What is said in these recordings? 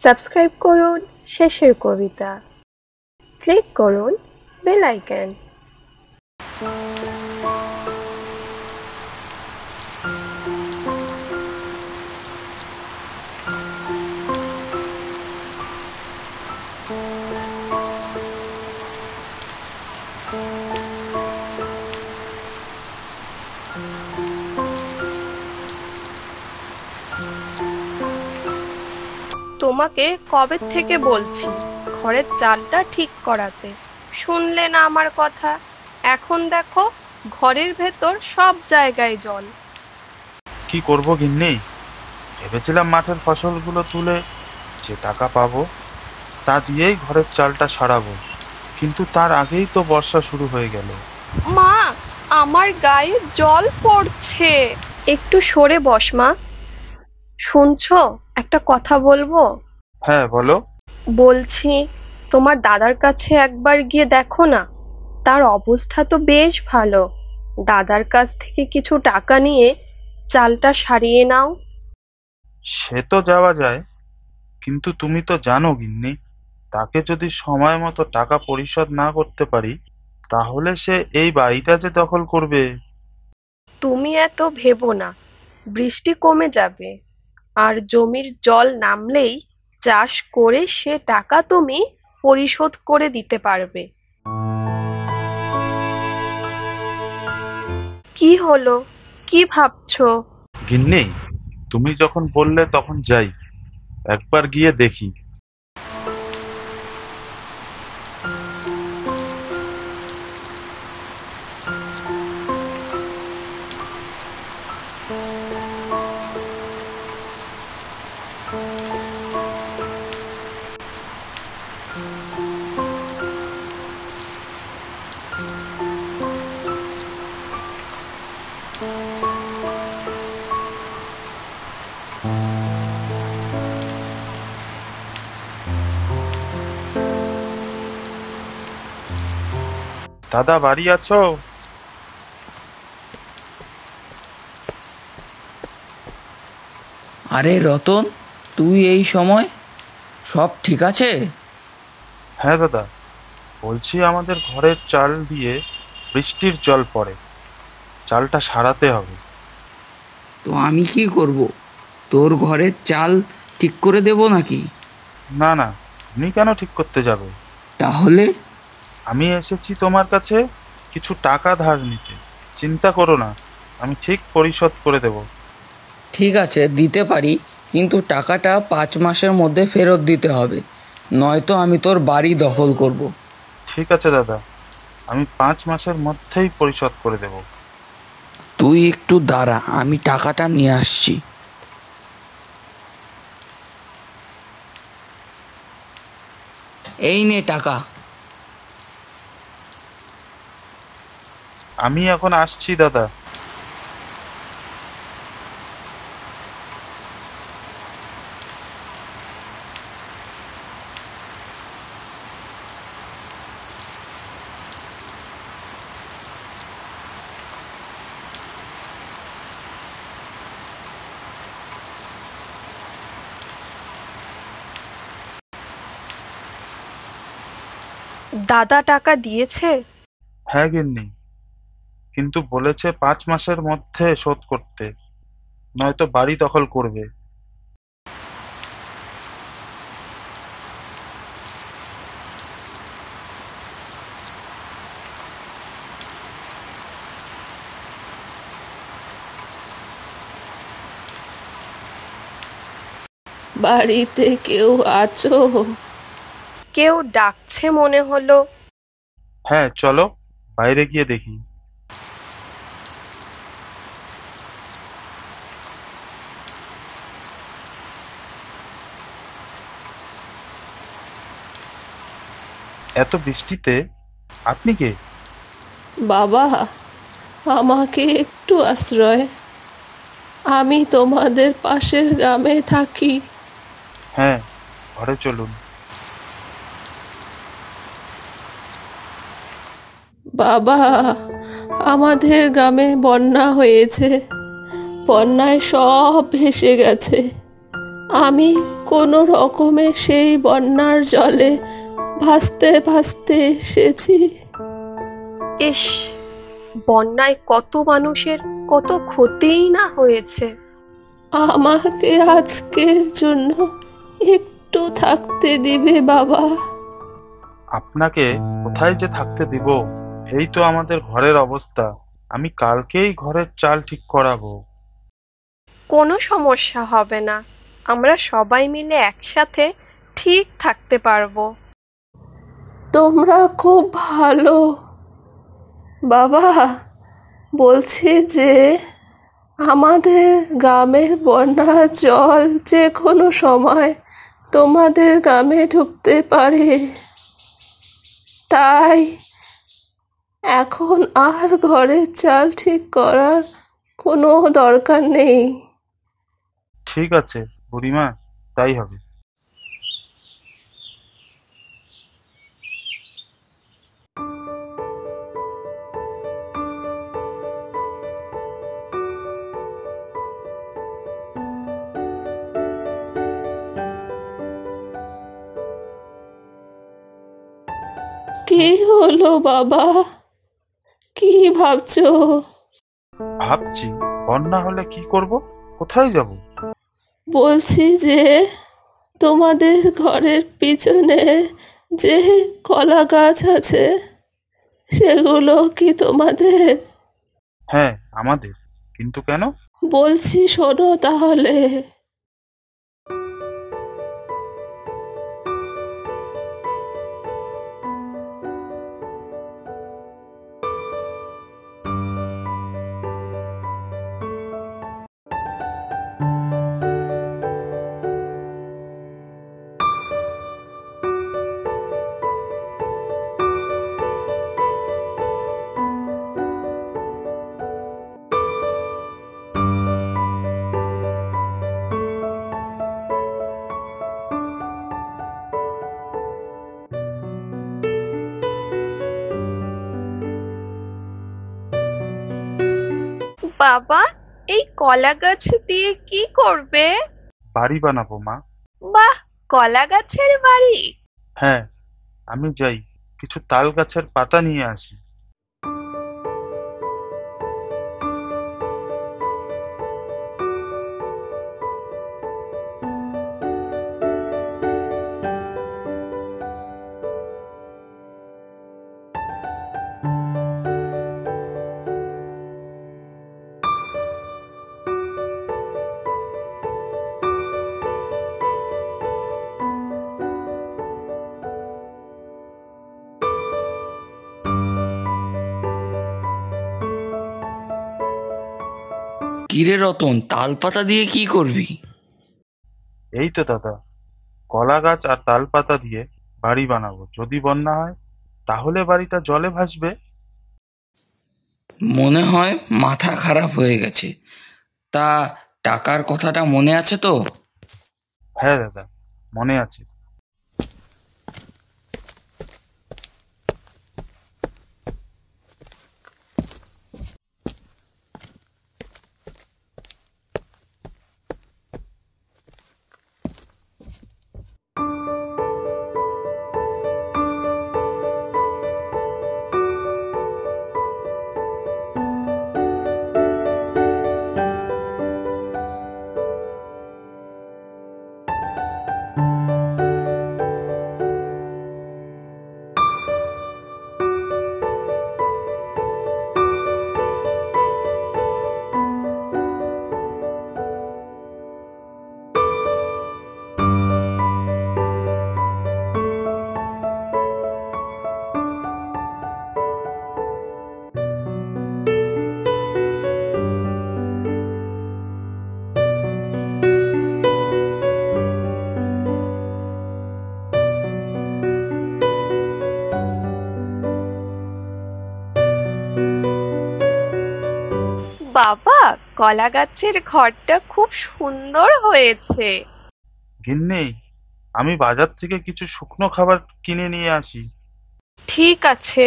Subscribe করুন শেষের কবিতা, click করুন বেল আইকন। তোমাকে কবে থেকে বলছি ঘরের চালটা ঠিক করাতে, শুনলে না আমার কথা। এখন দেখো ঘরের ভেতর সব জায়গায় জল। কি করব গিন্নি? ভেবেছিলাম মাঠের ফসলগুলো তুলে যে টাকা পাবো তা দিয়েই ঘরের চালটা সারাবো, কিন্তু তার আগেই তো বর্ষা শুরু হয়ে গেল। মা, আমার গায়ে জল পড়ছে। একটু সরে বস মা। শুনছো, একটা কথা বলবো? হ্যাঁ বলো। বলছি, তোমার দাদার কাছে একবার গিয়ে দেখো না, তার অবস্থা তো বেশ ভালো। দাদার কাছ থেকে কিছু টাকা নিয়ে চালটা সারিয়ে নাও। সে তো যাওয়া যায়, কিন্তু তুমি তো জানো গিন্নি, তাকে যদি সময় মতো টাকা পরিশোধ না করতে পারি তাহলে সে এই বাড়িটা যে দখল করবে। তুমি এত ভেবো না, বৃষ্টি কমে যাবে, আর জমির জল নামলেই চাষ করে সে টাকা তুমি পরিশোধ করে দিতে পারবে। কি হলো, কি ভাবছো? গিন্নি, তুমি যখন বললে তখন যাই, একবার গিয়ে দেখি। দাদা বাড়ি আছো? আরে রতন, তুই এই সময়? সব ঠিক আছে? হ্যাঁ দাদা, বলছি আমাদের ঘরের চাল দিয়ে বৃষ্টির জল পড়ে, চালটা সারাতে হবে। তো আমি কি করব? তোর ঘরের চাল ঠিক করে দেব নাকি? না না, তুমি কেন ঠিক করতে যাবে? তাহলে? আমি এসেছি তোমার কাছে কিছু টাকা ধার নিতে। চিন্তা করো না, আমি ঠিক পরিশোধ করে দেব। ঠিক আছে, দিতে পারি, কিন্তু টাকাটা 5 মাসের মধ্যে ফেরত দিতে হবে, নয়তো আমি তোর বাড়ি দখল করব। ঠিক আছে দাদা, আমি 5 মাসের মধ্যেই পরিশোধ করে দেব। তুই একটু দাঁড়া, আমি টাকাটা নিয়ে আসছি। এই নে টাকা। আমি এখন আসছি দাদা। দাদা টাকা দিয়েছে? হ্যাঁ গিন্নি, কিন্তু বলেছে 5 মাসের মধ্যে শোধ করতে, নয়তো বাড়ি দখল করবে। বাড়িতে কেউ আছো? কেউ ডাকছে মনে হলো। হ্যাঁ চলো, বাইরে গিয়ে দেখি। এত বৃষ্টিতে আপনি কে? বাবা, আমাকে একটু আশ্রয়। আমি তোমাদের পাশের গ্রামে থাকি। হ্যাঁ, ঘরে চলুন। বাবা, আমাদের গ্রামে বন্যা হয়েছে, বন্যায় সব ভেসে গেছে। আমি কোনো রকমে সেই বন্যার জলে ভাসতে ভাসতে এসেছি। ইস, বন্যায় কত মানুষের কত ক্ষতিই না হয়েছে। আমাকে আজকের জন্য একটু থাকতে দিবে বাবা? আপনাকে কোথায় যে থাকতে দিব? এই তো আমাদের ঘরের অবস্থা। আমি কালকেই ঘরের চাল ঠিক করাবো। কোনো সমস্যা হবে না, আমরা সবাই মিলে একসাথে ঠিক থাকতে পারবো। তোমরা খুব ভালো। বাবা, বলছি যে আমাদের গ্রামের বন্যার জল যে কোনো সময় তোমাদের গ্রামে ঢুকতে পারে, তাই এখন আর ঘরের চাল ঠিক করার কোনো দরকার নেই। ঠিক আছে বুড়িমা, তাই হবে। কি হলো বাবা, কি ভাবছো? ভাবছি বন্যা হলে কি করব, কোথায় যাব? বলছি যে তোমাদের ঘরের পিছনে যে কলা গাছ আছে, সেগুলো কি তোমাদের? হ্যাঁ আমাদের। কিন্তু কেন? বলছি শোনো তাহলে। বাবা, এই কলা গাছ দিয়ে কি করবে? বাড়ি বানাবো মা। বাহ, কলা গাছের বাড়ি! হ্যাঁ, আমি যাই কিছু তাল গাছের পাতা নিয়ে আসি। কিরে রতন, তাল পাতা দিয়ে কি করবি? এই তো দাদা, কলা গাছ আর তাল পাতা দিয়ে বাড়ি বানাবো। যদি বন্যা হয় তাহলে বাড়িটা জলে ভাসবে। মনে হয় মাথা খারাপ হয়ে গেছে। তা টাকার কথাটা মনে আছে তো? হ্যাঁ দাদা, মনে আছে। বাবা, কলা গাছের ঘরটা খুব সুন্দর হয়েছে। গিন্নি, আমি বাজার থেকে কিছু শুকনো খাবার কিনে নিয়ে আসি। ঠিক আছে।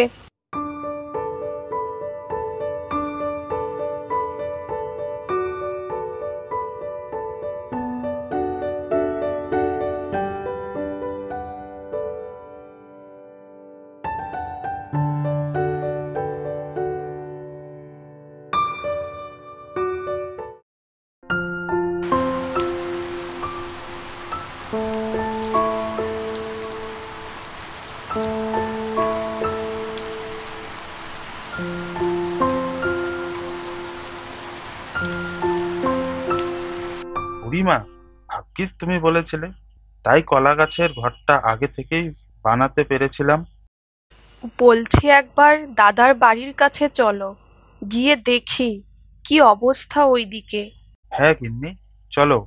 বুড়িমা, ভাগ্যিস তুমি বলেছিলে, তাই কলা গাছের ঘরটা আগে থেকেই বানাতে পেরেছিলাম। বলছি একবার দাদার বাড়ির কাছে চলো, গিয়ে দেখি কি অবস্থা ওইদিকে। হ্যাঁ গিন্নি, চলো।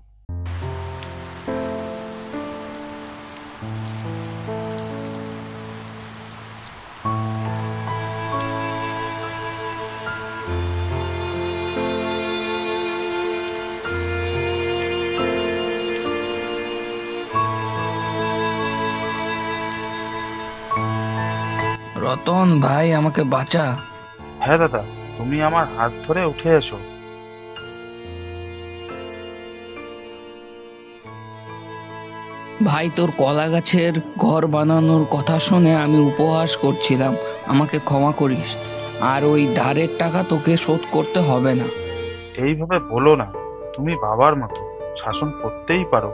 রতন ভাই, আমাকে বাঁচা। হ্যাঁ দাদা, তুমি আমার হাত ধরে উঠে এসো। ভাই, তোর কলা গাছের ঘর বানানোর কথা শুনে আমি উপহাস করছিলাম, আমাকে ক্ষমা করিস। আর ওই ধারের টাকা তোকে শোধ করতে হবে না। এইভাবে বলো না, তুমি বাবার মতো, শাসন করতেই পারো।